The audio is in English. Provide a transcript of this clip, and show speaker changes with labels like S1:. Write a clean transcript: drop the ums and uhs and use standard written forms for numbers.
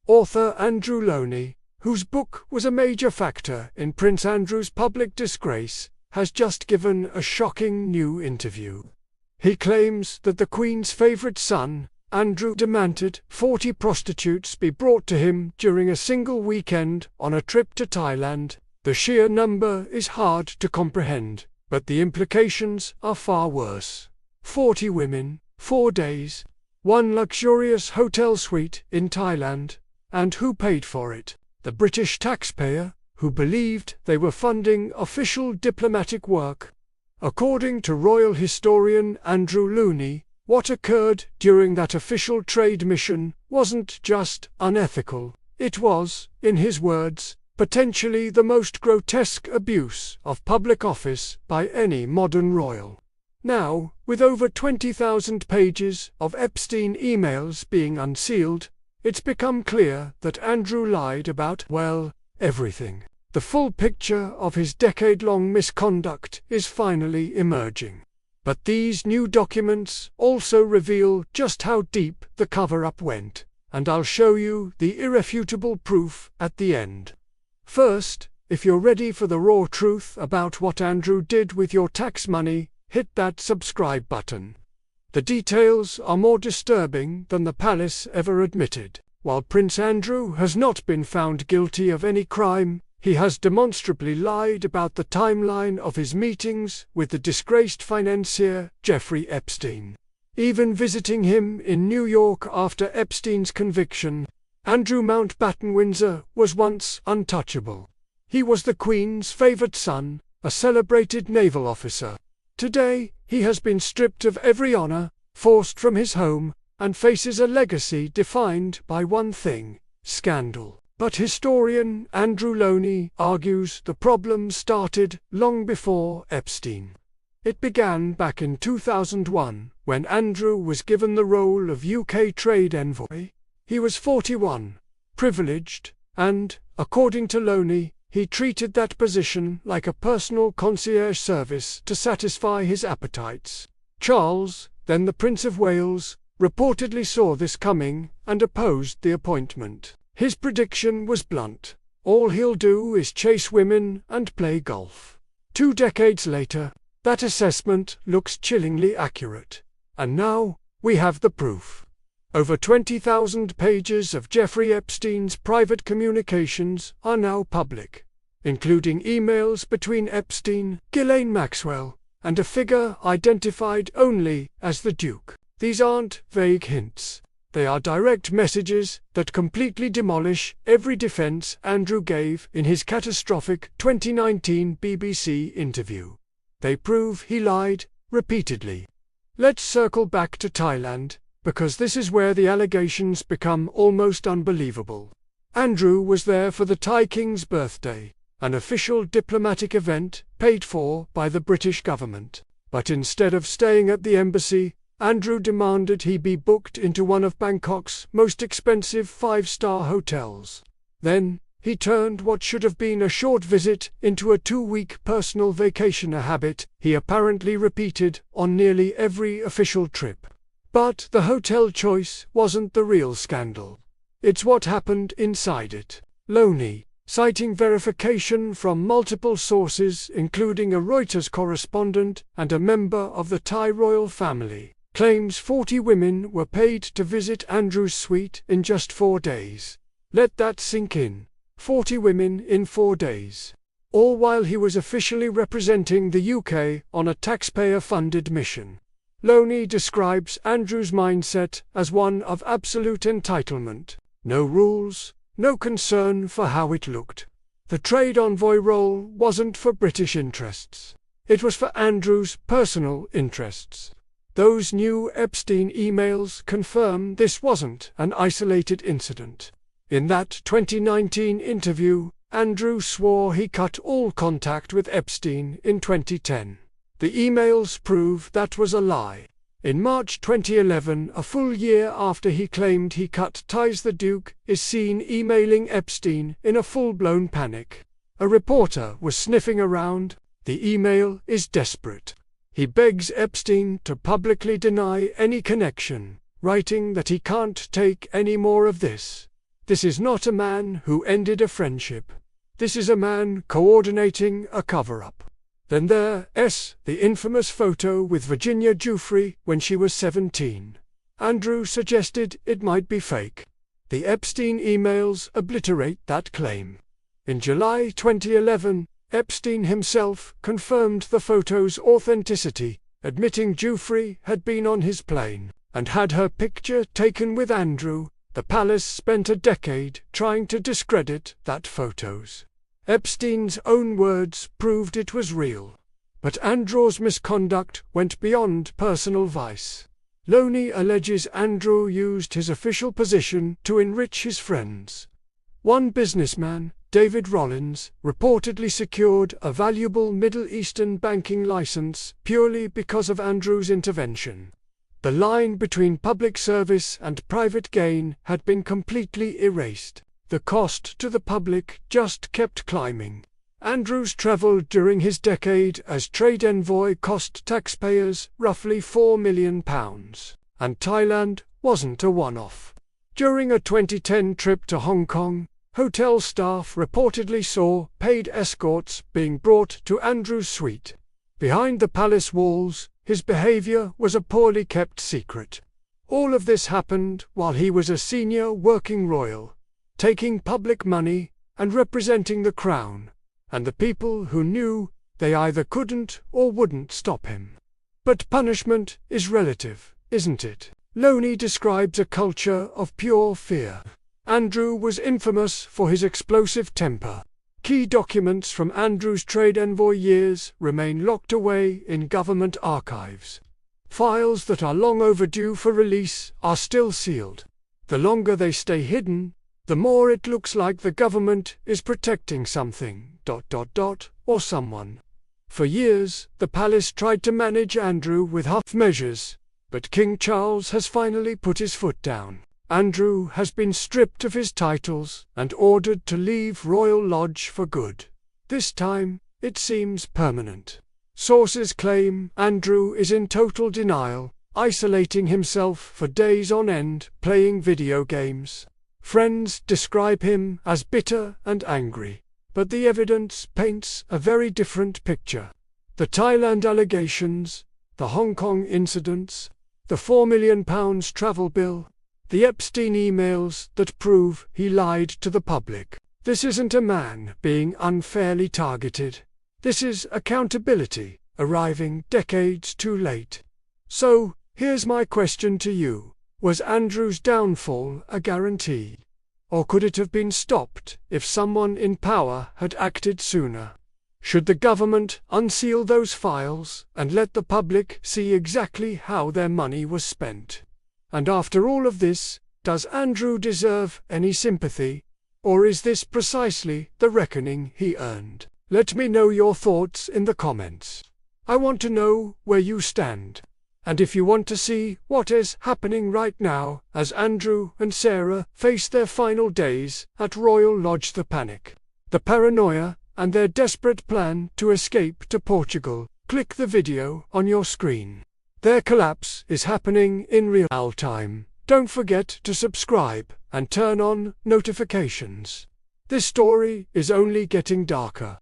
S1: Author Andrew Loney, whose book was a major factor in Prince Andrew's public disgrace, has just given a shocking new interview. He claims that the Queen's favourite son, Andrew, demanded 40 prostitutes be brought to him during a single weekend on a trip to Thailand. The sheer number is hard to comprehend, but the implications are far worse. 40 women, 4 days, one luxurious hotel suite in Thailand. And who paid for it? The British taxpayer, who believed they were funding official diplomatic work. According to royal historian Andrew Loney, what occurred during that official trade mission wasn't just unethical, it was, in his words, potentially the most grotesque abuse of public office by any modern royal. Now, with over 20,000 pages of Epstein emails being unsealed, it's become clear that Andrew lied about, well, everything. The full picture of his decade-long misconduct is finally emerging. But these new documents also reveal just how deep the cover-up went, and I'll show you the irrefutable proof at the end. First, if you're ready for the raw truth about what Andrew did with your tax money, hit that subscribe button. The details are more disturbing than the palace ever admitted. While Prince Andrew has not been found guilty of any crime, he has demonstrably lied about the timeline of his meetings with the disgraced financier Jeffrey Epstein. Even visiting him in New York after Epstein's conviction, Andrew Mountbatten Windsor was once untouchable. He was the Queen's favourite son, a celebrated naval officer. Today, he has been stripped of every honour, forced from his home, and faces a legacy defined by one thing: scandal. But historian Andrew Loney argues the problem started long before Epstein. It began back in 2001, when Andrew was given the role of UK trade envoy. He was 41, privileged, and, according to Loney, he treated that position like a personal concierge service to satisfy his appetites. Charles, then the Prince of Wales, reportedly saw this coming and opposed the appointment. His prediction was blunt: all he'll do is chase women and play golf. 2 decades later, that assessment looks chillingly accurate. And now, we have the proof. Over 20,000 pages of Jeffrey Epstein's private communications are now public, including emails between Epstein, Ghislaine Maxwell, and a figure identified only as the Duke. These aren't vague hints. They are direct messages that completely demolish every defense Andrew gave in his catastrophic 2019 BBC interview. They prove he lied repeatedly. Let's circle back to Thailand, because this is where the allegations become almost unbelievable. Andrew was there for the Thai King's birthday, an official diplomatic event paid for by the British government. But instead of staying at the embassy, Andrew demanded he be booked into one of Bangkok's most expensive 5-star hotels. Then, he turned what should have been a short visit into a 2-week personal vacation, a habit he apparently repeated on nearly every official trip. But the hotel choice wasn't the real scandal. It's what happened inside it. Loney, citing verification from multiple sources including a Reuters correspondent and a member of the Thai royal family, claims 40 women were paid to visit Andrew's suite in just 4 days. Let that sink in. 40 women in 4 days. All while he was officially representing the UK on a taxpayer-funded mission. Loney describes Andrew's mindset as one of absolute entitlement. No rules, no concern for how it looked. The trade envoy role wasn't for British interests. It was for Andrew's personal interests. Those new Epstein emails confirm this wasn't an isolated incident. In that 2019 interview, Andrew swore he cut all contact with Epstein in 2010. The emails prove that was a lie. In March 2011, a full year after he claimed he cut ties, the Duke is seen emailing Epstein in a full-blown panic. A reporter was sniffing around. The email is desperate. He begs Epstein to publicly deny any connection, writing that he can't take any more of this. This is not a man who ended a friendship. This is a man coordinating a cover-up. Then there's the infamous photo with Virginia Giuffre when she was 17. Andrew suggested it might be fake. The Epstein emails obliterate that claim. In July 2011, Epstein himself confirmed the photo's authenticity, admitting Giuffre had been on his plane and had her picture taken with Andrew. The palace spent a decade trying to discredit that photos. Epstein's own words proved it was real. But Andrew's misconduct went beyond personal vice. Loney alleges Andrew used his official position to enrich his friends. One businessman, David Rollins, reportedly secured a valuable Middle Eastern banking license purely because of Andrew's intervention. The line between public service and private gain had been completely erased. The cost to the public just kept climbing. Andrew's travel during his decade as trade envoy cost taxpayers roughly £4 million, and Thailand wasn't a one-off. During a 2010 trip to Hong Kong, hotel staff reportedly saw paid escorts being brought to Andrew's suite. Behind the palace walls, his behavior was a poorly kept secret. All of this happened while he was a senior working royal, taking public money and representing the crown, and the people who knew they either couldn't or wouldn't stop him. But punishment is relative, isn't it? Loney describes a culture of pure fear. Andrew was infamous for his explosive temper. Key documents from Andrew's trade envoy years remain locked away in government archives. Files that are long overdue for release are still sealed. The longer they stay hidden, the more it looks like the government is protecting something, or someone. For years, the palace tried to manage Andrew with half measures, but King Charles has finally put his foot down. Andrew has been stripped of his titles and ordered to leave Royal Lodge for good. This time, it seems permanent. Sources claim Andrew is in total denial, isolating himself for days on end, playing video games. Friends describe him as bitter and angry, but the evidence paints a very different picture. The Thailand allegations, the Hong Kong incidents, the £4 million travel bill, the Epstein emails that prove he lied to the public. This isn't a man being unfairly targeted. This is accountability, arriving decades too late. So, here's my question to you. Was Andrew's downfall a guarantee? Or could it have been stopped if someone in power had acted sooner? Should the government unseal those files and let the public see exactly how their money was spent? And after all of this, does Andrew deserve any sympathy? Or is this precisely the reckoning he earned? Let me know your thoughts in the comments. I want to know where you stand. And if you want to see what is happening right now as Andrew and Sarah face their final days at Royal Lodge, the panic, the paranoia, and their desperate plan to escape to Portugal, click the video on your screen. Their collapse is happening in real time. Don't forget to subscribe and turn on notifications. This story is only getting darker.